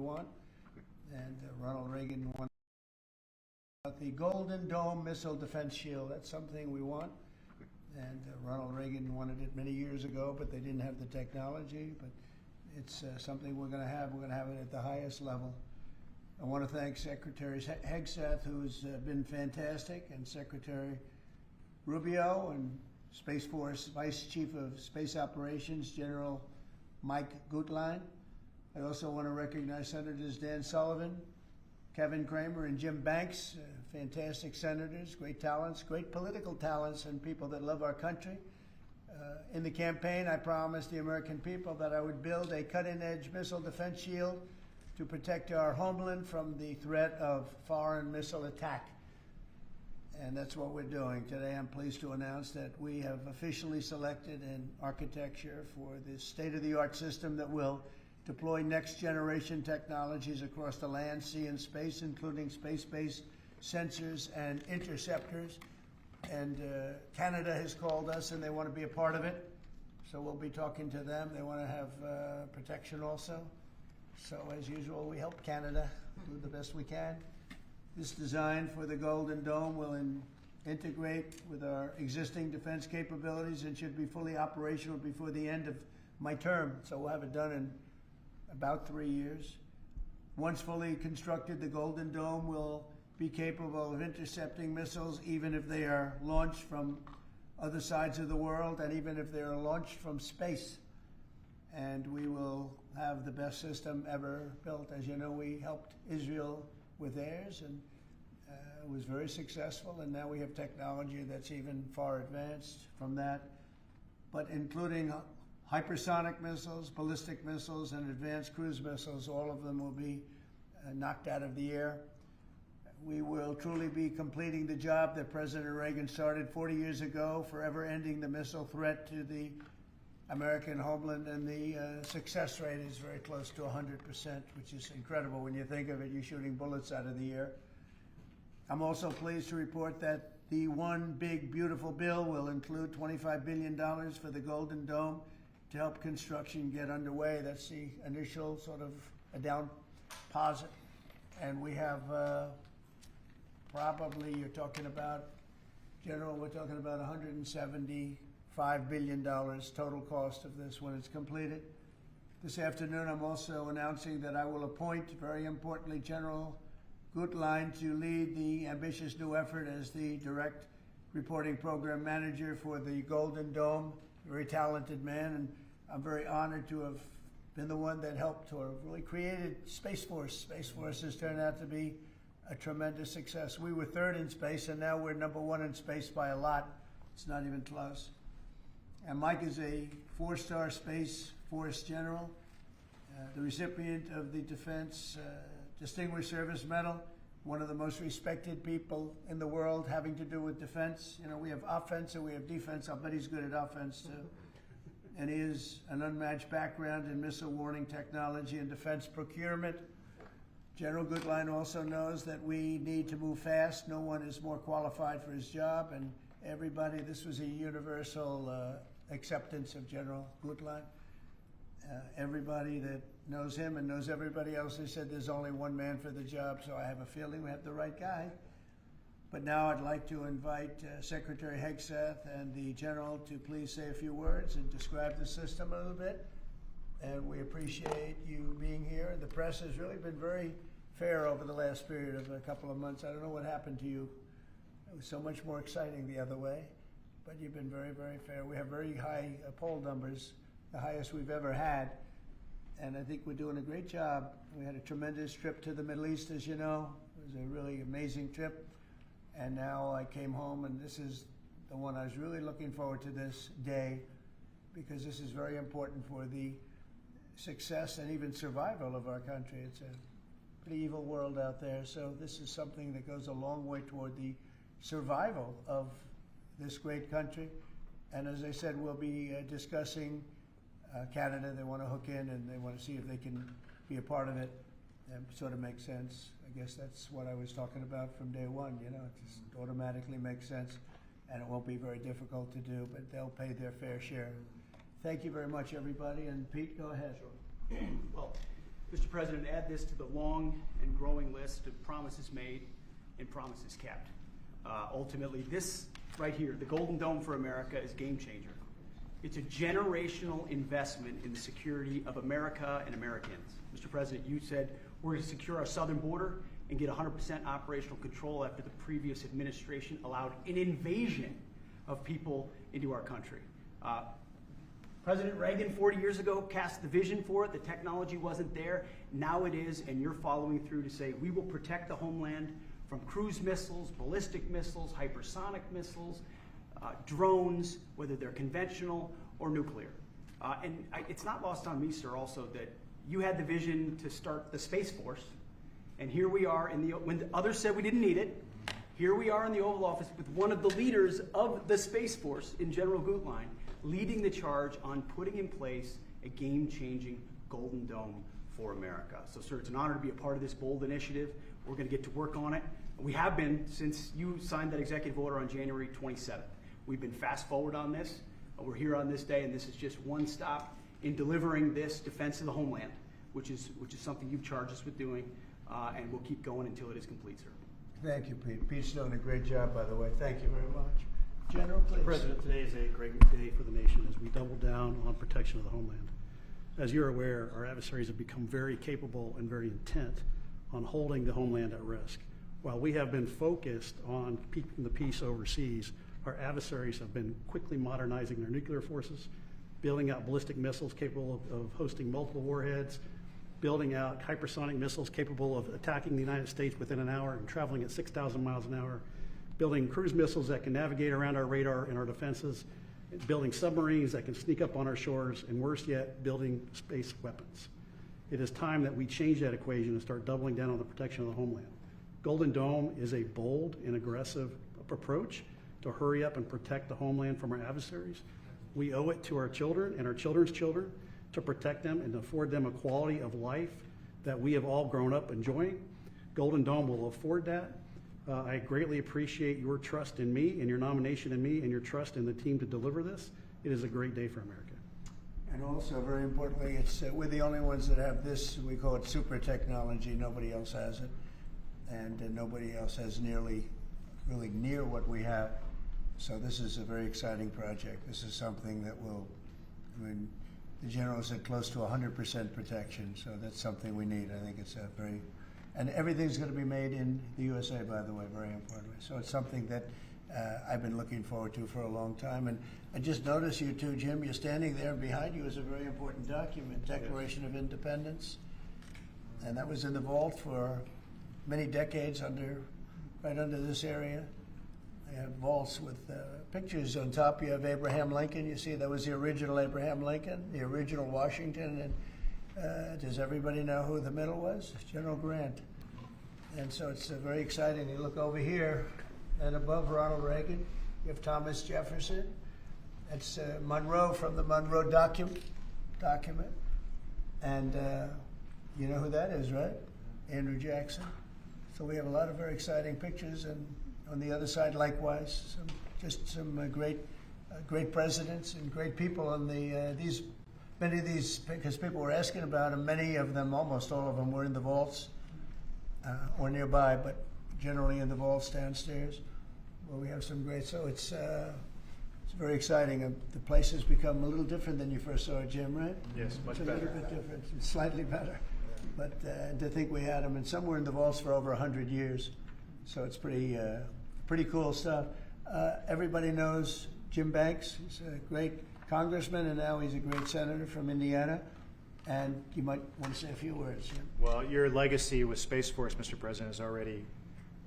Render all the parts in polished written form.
want. And Ronald Reagan wanted the Golden Dome Missile Defense Shield. That's something we want. And Ronald Reagan wanted it many years ago, but they didn't have the technology. But it's something we're going to have. We're going to have it at the highest level. I want to thank Secretary Hegseth, who's been fantastic, and Secretary Rubio, and Space Force Vice Chief of Space Operations, General Mike Gutlein. I also want to recognize Senators Dan Sullivan, Kevin Cramer, and Jim Banks, fantastic senators, great talents, great political talents, and people that love our country. In the campaign, I promised the American people that I would build a cutting-edge missile defense shield to protect our homeland from the threat of foreign missile attack. And that's what we're doing. Today, I'm pleased to announce that we have officially selected an architecture for this state-of-the-art system that will deploy next-generation technologies across the land, sea, and space, including space-based sensors and interceptors. And Canada has called us, and they want to be a part of it. So we'll be talking to them. They want to have protection also. So as usual, we help Canada do the best we can. This design for the Golden Dome will integrate with our existing defense capabilities and should be fully operational before the end of my term. So we'll have it done in about 3 years. Once fully constructed, the Golden Dome will be capable of intercepting missiles even if they are launched from other sides of the world and even if they are launched from space. And we will have the best system ever built. As you know, we helped Israel with theirs, and it was very successful, and now we have technology that's even far advanced from that, but including hypersonic missiles, ballistic missiles, and advanced cruise missiles. All of them will be knocked out of the air. We will truly be completing the job that President Reagan started 40 years ago, forever ending the missile threat to the American homeland, and the success rate is very close to 100%, which is incredible when you think of it. You're shooting bullets out of the air. I'm also pleased to report that the One Big Beautiful Bill will include $25 billion for the Golden Dome to help construction get underway. That's the initial sort of a down deposit. And we have probably, you're talking about, General, we're talking about $175 billion total cost of this when it's completed. This afternoon, I'm also announcing that I will appoint, very importantly, General Gutlein to lead the ambitious new effort as the direct reporting program manager for the Golden Dome. A very talented man, and I'm very honored to have been the one that helped or really created Space Force. Space Force has turned out to be a tremendous success. We were third in space, and now we're #1 in space by a lot. It's not even close. And Mike is a 4-star Space Force general, the recipient of the Defense Distinguished Service Medal, one of the most respected people in the world having to do with defense. You know, we have offense and we have defense. I'll bet he's good at offense too. And he has an unmatched background in missile warning technology and defense procurement. General Gutlein also knows that we need to move fast. No one is more qualified for his job, and everybody, this was a universal acceptance of General Gutlein. Everybody that knows him and knows everybody else has said there's only one man for the job, so I have a feeling we have the right guy. But now I'd like to invite Secretary Hegseth and the General to please say a few words and describe the system a little bit. And we appreciate you being here. The press has really been very fair over the last period of a couple of months. I don't know what happened to you. It was so much more exciting the other way, but you've been very, very fair. We have very high poll numbers, the highest we've ever had, and I think we're doing a great job. We had a tremendous trip to the Middle East, as you know. It was a really amazing trip, and now I came home, and this is the one I was really looking forward to this day, because this is very important for the success and even survival of our country. It's a pretty evil world out there, so this is something that goes a long way toward the survival of this great country. And as I said, we'll be discussing Canada. They want to hook in and they want to see if they can be a part of it. It sort of makes sense. I guess that's what I was talking about from day one. You know, it just automatically makes sense, and it won't be very difficult to do, but they'll pay their fair share. Thank you very much, everybody. And Pete, go ahead. Sure. Well, Mr. President, add this to the long and growing list of promises made and promises kept. Ultimately, this right here, the Golden Dome for America, is game changer. It's a generational investment in the security of America and Americans. Mr. President, you said we're going to secure our southern border and get 100% operational control after the previous administration allowed an invasion of people into our country. President Reagan 40 years ago cast the vision for it. The technology wasn't there. Now it is, and you're following through to say we will protect the homeland from cruise missiles, ballistic missiles, hypersonic missiles, drones, whether they're conventional or nuclear. It's not lost on me, sir, also that you had the vision to start the Space Force, and here we are when the others said we didn't need it, here we are in the Oval Office with one of the leaders of the Space Force in General Gutlein, leading the charge on putting in place a game-changing Golden Dome for America. So, sir, it's an honor to be a part of this bold initiative. We're going to get to work on it. We have been since you signed that executive order on January 27th. We've been fast forward on this. We're here on this day, and this is just one stop in delivering this defense of the homeland, which is something you've charged us with doing, and we'll keep going until it is complete, sir. Thank you, Pete. Pete's doing a great job, by the way. Thank you very much. General, please. Mr. President, today is a great day for the nation as we double down on protection of the homeland. As you're aware, our adversaries have become very capable and very intent on holding the homeland at risk. While we have been focused on keeping the peace overseas, our adversaries have been quickly modernizing their nuclear forces, building out ballistic missiles capable of hosting multiple warheads, building out hypersonic missiles capable of attacking the United States within an hour and traveling at 6,000 miles an hour, building cruise missiles that can navigate around our radar and our defenses, building submarines that can sneak up on our shores, and worse yet, building space weapons. It is time that we change that equation and start doubling down on the protection of the homeland. Golden Dome is a bold and aggressive approach to hurry up and protect the homeland from our adversaries. We owe it to our children and our children's children to protect them and afford them a quality of life that we have all grown up enjoying. Golden Dome will afford that. I greatly appreciate your trust in me and your nomination in me and your trust in the team to deliver this. It is a great day for America. And also, very importantly, it's we're the only ones that have this. We call it super technology. Nobody else has it. And nobody else has really near what we have. So this is a very exciting project. This is something that will, the general said close to 100% protection. So that's something we need. I think it's a very, and everything's going to be made in the USA, by the way, very importantly. So it's something that I've been looking forward to for a long time. And I just noticed you too, Jim, you're standing there, and behind you is a very important document, Declaration of Independence. And that was in the vault for many decades right under this area. They have vaults with pictures on top. You have Abraham Lincoln. You see that was the original Abraham Lincoln, the original Washington. And does everybody know who the middle was? General Grant. And so it's very exciting. You look over here, and above Ronald Reagan, you have Thomas Jefferson. That's Monroe from the Monroe document. And you know who that is, right? Andrew Jackson. So we have a lot of very exciting pictures, and on the other side, likewise, some great presidents and great people on many of these, because people were asking about them. Many of them, almost all of them, were in the vaults or nearby, but generally in the vaults downstairs, where we have some great. So it's very exciting. The place has become a little different than you first saw it, Jim, right? Yes, much better. It's a little bit different. It's slightly better. But to think we had them, and some were in the vaults for over 100 years. So it's pretty cool stuff. Everybody knows Jim Banks. He's a great congressman, and now he's a great senator from Indiana. And you might want to say a few words, Jim. Well, your legacy with Space Force, Mr. President, is already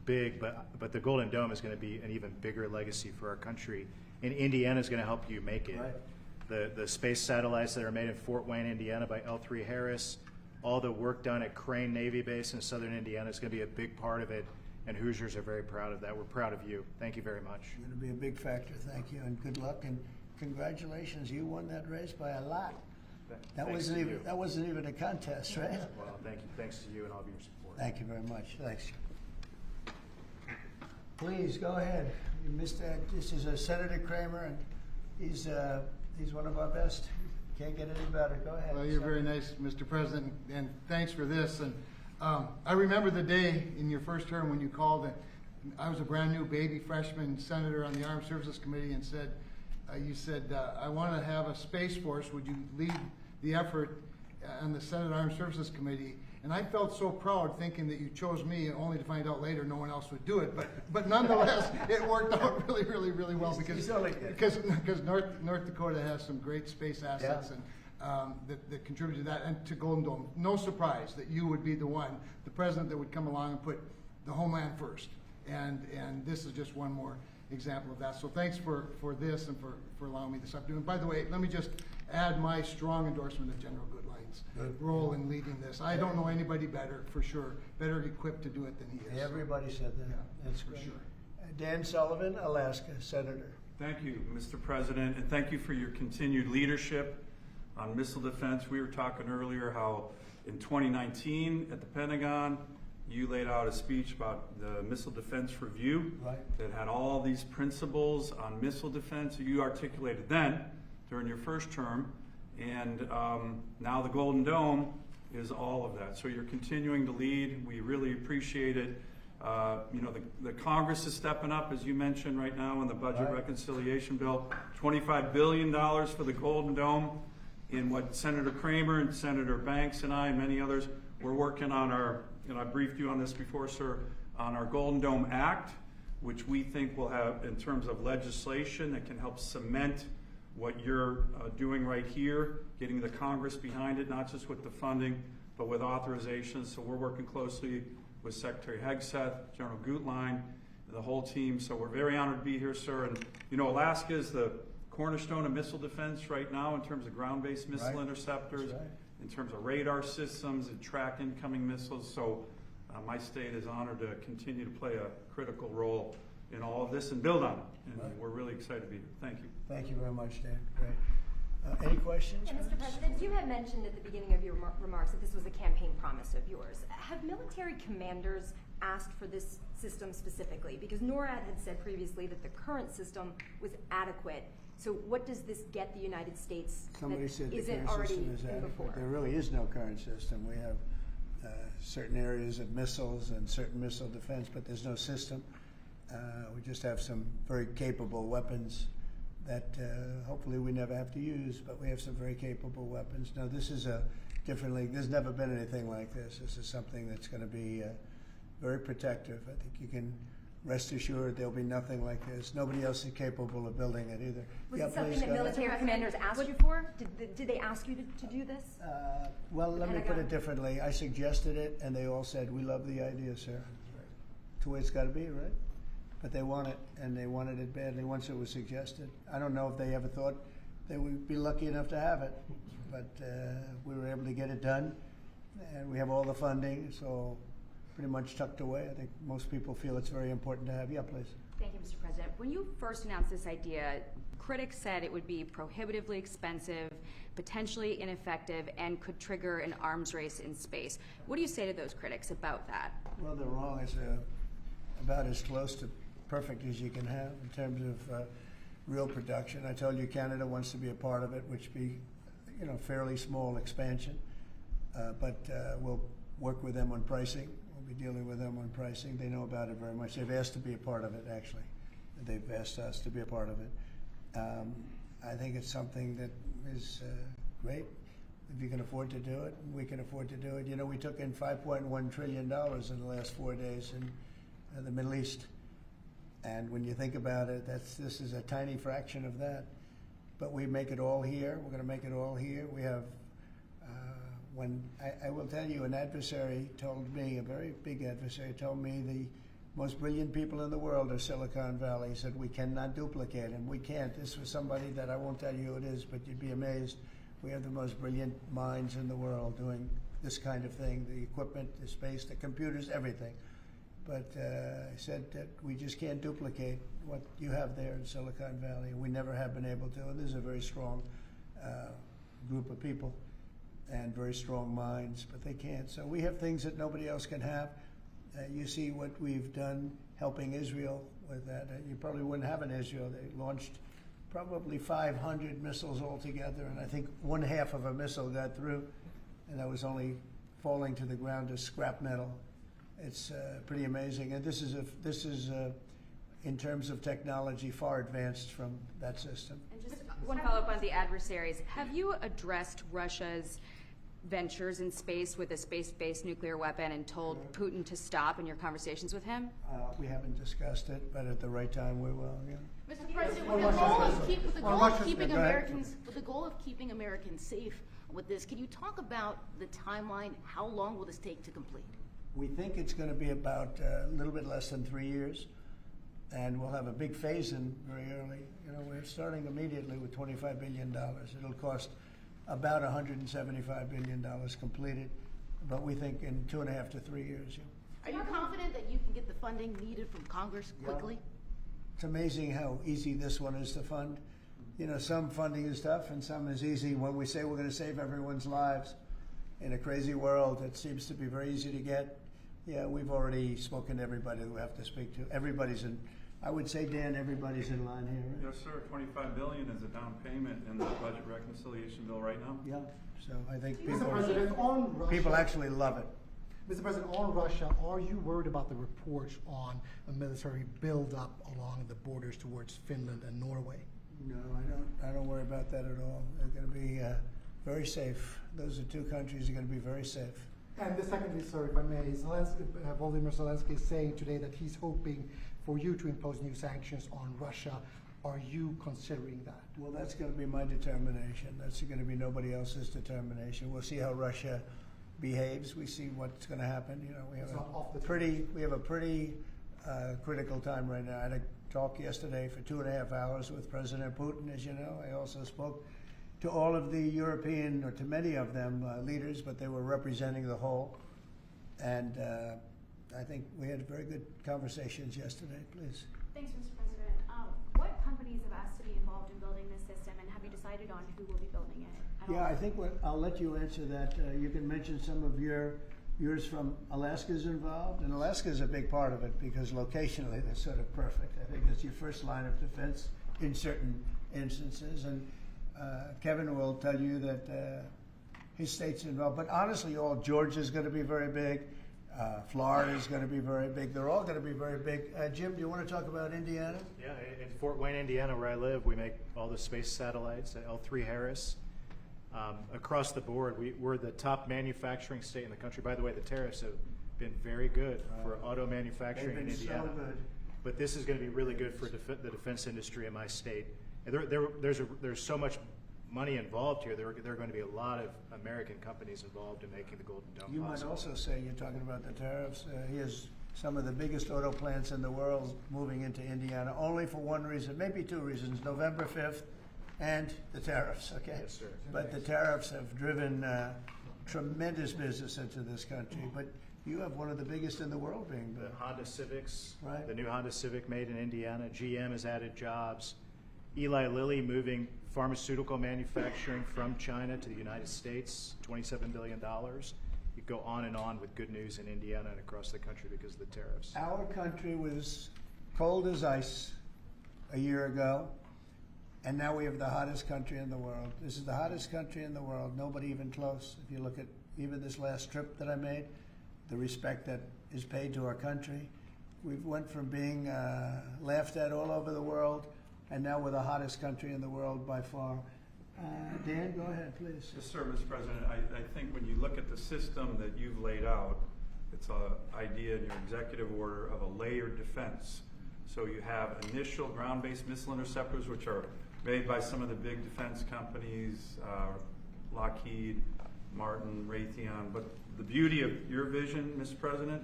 big, but the Golden Dome is going to be an even bigger legacy for our country. And Indiana is going to help you make it. Right. The space satellites that are made in Fort Wayne, Indiana by L3 Harris, all the work done at Crane Navy Base in southern Indiana is going to be a big part of it, and Hoosiers are very proud of that. We're proud of you. Thank you very much. It's going to be a big factor. Thank you, and good luck, and congratulations. You won that race by a lot. That wasn't even a contest, right? Well, thank you. Thanks to you and all of your support. Thank you very much. Thanks. Please go ahead. You missed that. This is Senator Kramer, and he's one of our best Can't get any better. Go ahead. Well, you're very nice, Mr. President, and thanks for this. And I remember the day in your first term when you called, and I was a brand new baby freshman senator on the Armed Services Committee, and you said, I want to have a Space Force. Would you lead the effort on the Senate Armed Services Committee? And I felt so proud thinking that you chose me, only to find out later no one else would do it. But nonetheless, it worked out really, really, really well because North Dakota has some great space assets and that contribute to that and to Golden Dome. No surprise that you would be the president that would come along and put the homeland first. And this is just one more example of that. So thanks for this and for allowing me this opportunity. And by the way, let me just add my strong endorsement of General Goodline's role in leading this. I don't know anybody better, for sure, better equipped to do it than he is. Everybody said that. Yeah, That's for great. sure. Dan Sullivan, Alaska, Senator. Thank you, Mr. President, and thank you for your continued leadership on missile defense. We were talking earlier how in 2019 at the Pentagon, you laid out a speech about the Missile Defense Review that had all these principles on missile defense you articulated then during your first term, and now the Golden Dome is all of that. So you're continuing to lead. We really appreciate it. The Congress is stepping up, as you mentioned right now in the budget reconciliation bill, $25 billion for the Golden Dome. In what Senator Kramer and Senator Banks and I and many others, we're working on I briefed you on this before, sir, on our Golden Dome Act, which we think will have, in terms of legislation that can help cement what you're doing right here, getting the Congress behind it, not just with the funding, but with authorizations. So we're working closely with Secretary Hegseth, General Gutlein, and the whole team. So we're very honored to be here, sir. And Alaska is the cornerstone of missile defense right now in terms of ground-based missile interceptors, in terms of radar systems and track incoming missiles. So my state is honored to continue to play a critical role in all of this and build on it. And we're really excited to be here. Thank you. Thank you very much, Dan. Great. Any questions? Yeah, Mr. President, you had mentioned at the beginning of your remarks that this was a campaign promise of yours. Have military commanders asked for this system specifically? Because NORAD had said previously that the current system was adequate. So what does this get the United States Somebody that said the isn't current already system is in adequate. before? There really is no current system. We have certain areas of missiles and certain missile defense, but there's no system. We just have some very capable weapons that hopefully we never have to use, but we have some very capable weapons. Now, this is a different league. There's never been anything like this. This is something that's going to be very protective. I think you can rest assured there'll be nothing like this. Nobody else is capable of building it either. Was Yeah, it something please, that go ahead. military commanders asked you for? Did they ask you to do this? Well, let me put it differently. I suggested it, and they all said, "We love the idea, sir." It's the way it's got to be, right? But they want it, and they wanted it badly once it was suggested. I don't know if they ever thought they would be lucky enough to have it, but we were able to get it done, and we have all the funding, so pretty much tucked away. I think most people feel it's very important to have. Yeah, please. Thank you, Mr. President. When you first announced this idea, critics said it would be prohibitively expensive, potentially ineffective, and could trigger an arms race in space. What do you say to those critics about that? Well, they're wrong. It's about as close to perfect as you can have in terms of real production. I told you Canada wants to be a part of it, which be, fairly small expansion, but we'll work with them on pricing. We'll be dealing with them on pricing. They know about it very much. They've asked to be a part of it, actually. They've asked us to be a part of it. I think it's something that is great. If you can afford to do it, we can afford to do it. We took in $5.1 trillion in the last 4 days in the Middle East. And when you think about it, this is a tiny fraction of that. But we make it all here. We're going to make it all here. We have, I will tell you, an adversary told me, a very big adversary told me the most brilliant people in the world are Silicon Valley. He said, we cannot duplicate him. We can't. This was somebody that I won't tell you who it is, but you'd be amazed. We have the most brilliant minds in the world doing this kind of thing, the equipment, the space, the computers, everything. But I said that we just can't duplicate what you have there in Silicon Valley. We never have been able to. And there's a very strong group of people and very strong minds, but they can't. So we have things that nobody else can have. You see what we've done helping Israel with that. You probably wouldn't have an Israel. They launched probably 500 missiles altogether, and I think one half of a missile got through, and that was only falling to the ground as scrap metal. It's pretty amazing, and this is in terms of technology far advanced from that system. And just one follow-up on the adversaries. Have you addressed Russia's ventures in space with a space-based nuclear weapon and told Putin to stop in your conversations with him? We haven't discussed it, but at the right time we will. Yeah. Mr. President, with the goal of keeping Americans safe with this, can you talk about the timeline? How long will this take to complete? We think it's going to be about a little bit less than 3 years, and we'll have a big phase-in very early. You know, we're starting immediately with $25 billion. It'll cost about $175 billion completed, but we think in 2.5 to 3 years. Yeah. Are you confident that you can get the funding needed from Congress quickly? It's amazing how easy this one is to fund. You know, some funding is tough and some is easy. When we say we're going to save everyone's lives in a crazy world, it seems to be very easy to get. Yeah, we've already spoken to everybody that we have to speak to. Everybody's in, I would say, Dan, everybody's in line here, right? Yes, sir. $25 billion is a down payment in the budget reconciliation bill right now. Yeah, so I think Mr. President, on Russia, people actually love it. Mr. President, on Russia, are you worried about the reports on a military buildup along the borders towards Finland and Norway? No, I don't worry about that at all. They're going to be very safe. Those are two countries that are going to be very safe. And the secondly, sir, if I may, Volodymyr Zelensky is saying today that he's hoping for you to impose new sanctions on Russia. Are you considering that? Well, that's going to be my determination. That's going to be nobody else's determination. We'll see how Russia behaves. We see what's going to happen. You know, we have a pretty critical time right now. I had a talk yesterday for 2.5 hours with President Putin, as you know. I also spoke to all of the European, or to many of them, leaders, but they were representing the whole. And I think we had very good conversations yesterday. Please. Thanks, Mr. President. What companies have asked to be involved in building this system, and have you decided on who will be building it? Yeah, I think I'll let you answer that. You can mention some of yours from Alaska's involved, and Alaska's a big part of it because locationally they're sort of perfect. I think it's your first line of defense in certain instances, and Kevin will tell you that his state's involved. But honestly, Georgia's going to be very big. Florida's going to be very big. They're all going to be very big. Jim, do you want to talk about Indiana? Yeah, in Fort Wayne, Indiana, where I live, we make all the space satellites at L3 Harris. Across the board, we're the top manufacturing state in the country. By the way, the tariffs have been very good for auto manufacturing in Indiana. So good. But this is going to be really good for the defense industry in my state. And there's so much money involved here. There are going to be a lot of American companies involved in making the Golden Dome You possible. might also say, you're talking about the tariffs, he has some of the biggest auto plants in the world moving into Indiana, only for one reason, maybe two reasons, November 5th and the tariffs, okay? Yes, sir. But the tariffs have driven tremendous business into this country, but you have one of the biggest in the world being built. The Honda Civics, Right. the new Honda Civic made in Indiana. GM has added jobs. Eli Lilly moving pharmaceutical manufacturing from China to the United States, $27 billion. You go on and on with good news in Indiana and across the country because of the tariffs. Our country was cold as ice a year ago, and now we have the hottest country in the world. This is the hottest country in the world, nobody even close. If you look at even this last trip that I made, the respect that is paid to our country. We went from being laughed at all over the world, and now we're the hottest country in the world by far. Dan, go ahead, please. Yes, sir, Mr. President. I think when you look at the system that you've laid out, it's an idea in your executive order of a layered defense. So you have initial ground-based missile interceptors, which are made by some of the big defense companies, Lockheed, Martin, Raytheon. But the beauty of your vision, Mr. President,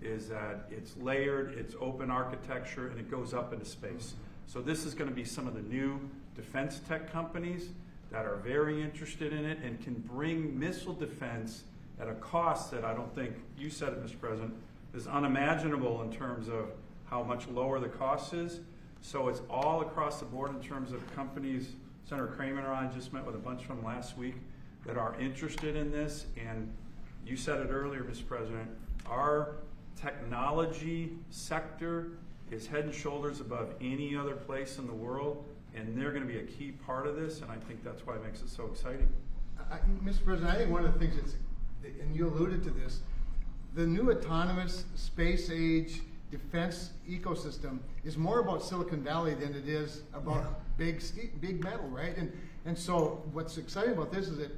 is that it's layered, it's open architecture, and it goes up into space. So this is going to be some of the new defense tech companies that are very interested in it and can bring missile defense at a cost that I don't think, you said it, Mr. President, is unimaginable in terms of how much lower the cost is. So it's all across the board in terms of companies. Senator Kramer and I just met with a bunch from last week that are interested in this. And you said it earlier, Mr. President, our technology sector is head and shoulders above any other place in the world. and they're going to be a key part of this, and I think that's why it makes it so exciting. Mr. President, I think one of the things that's, and you alluded to this, the new autonomous space age defense ecosystem is more about Silicon Valley than it is about big metal, right? And so what's exciting about this is it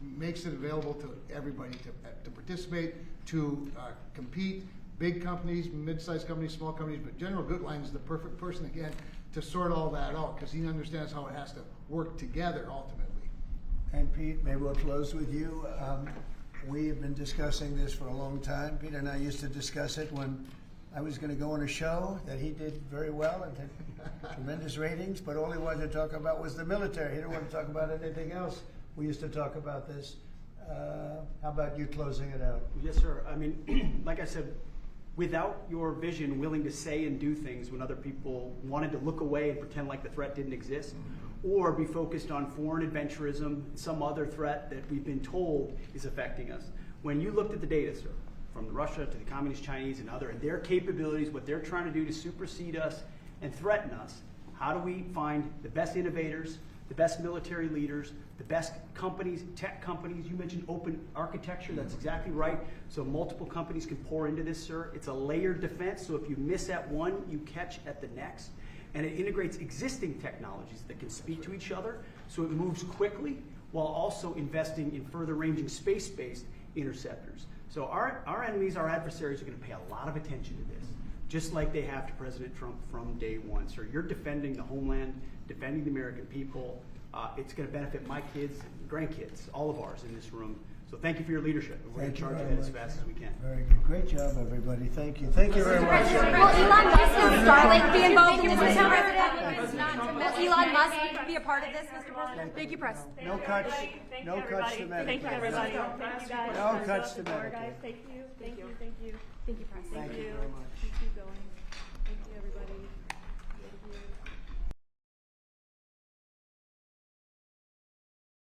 makes it available to everybody to participate, to compete. Big companies, mid-sized companies, small companies, but General Gutlein is the perfect person again to sort all that out because he understands how it has to work together ultimately. And Pete, maybe we'll close with you. We have been discussing this for a long time. Peter and I used to discuss it when I was going to go on a show that he did very well and had tremendous ratings, but all he wanted to talk about was the military. He didn't want to talk about anything else. We used to talk about this. How about you closing it out? Yes, sir. I mean, like I said, without your vision, willing to say and do things when other people wanted to look away and pretend like the threat didn't exist, or be focused on foreign adventurism, some other threat that we've been told is affecting us. When you looked at the data, sir, from Russia to the Communist Chinese and their capabilities, what they're trying to do to supersede us and threaten us, how do we find the best innovators, the best military leaders, the best companies, tech companies? You mentioned open architecture, that's exactly right. So multiple companies can pour into this, sir. It's a layered defense, so if you miss at one, you catch at the next. And it integrates existing technologies that can speak to each other, so it moves quickly while also investing in further ranging space-based interceptors. So our enemies, our adversaries are going to pay a lot of attention to this, just like they have to President Trump from day one. So you're defending the homeland, defending the American people. It's going to benefit my kids, grandkids, all of ours in this room. So thank you for your leadership. We're going to charge ahead as fast as we can. Very good. Great job, everybody. Thank you. Thank you very much. Will Elon Musk and Starlink be involved in this, Mr. President? Will Elon Musk be a part of this, Mr. President? Thank you, press. No cuts. No cuts to Medicare. Thank you, everybody. Thank you, guys. No cuts to Thank Medicare. you. Thank you. Thank you. Thank you, press. Thank you very much.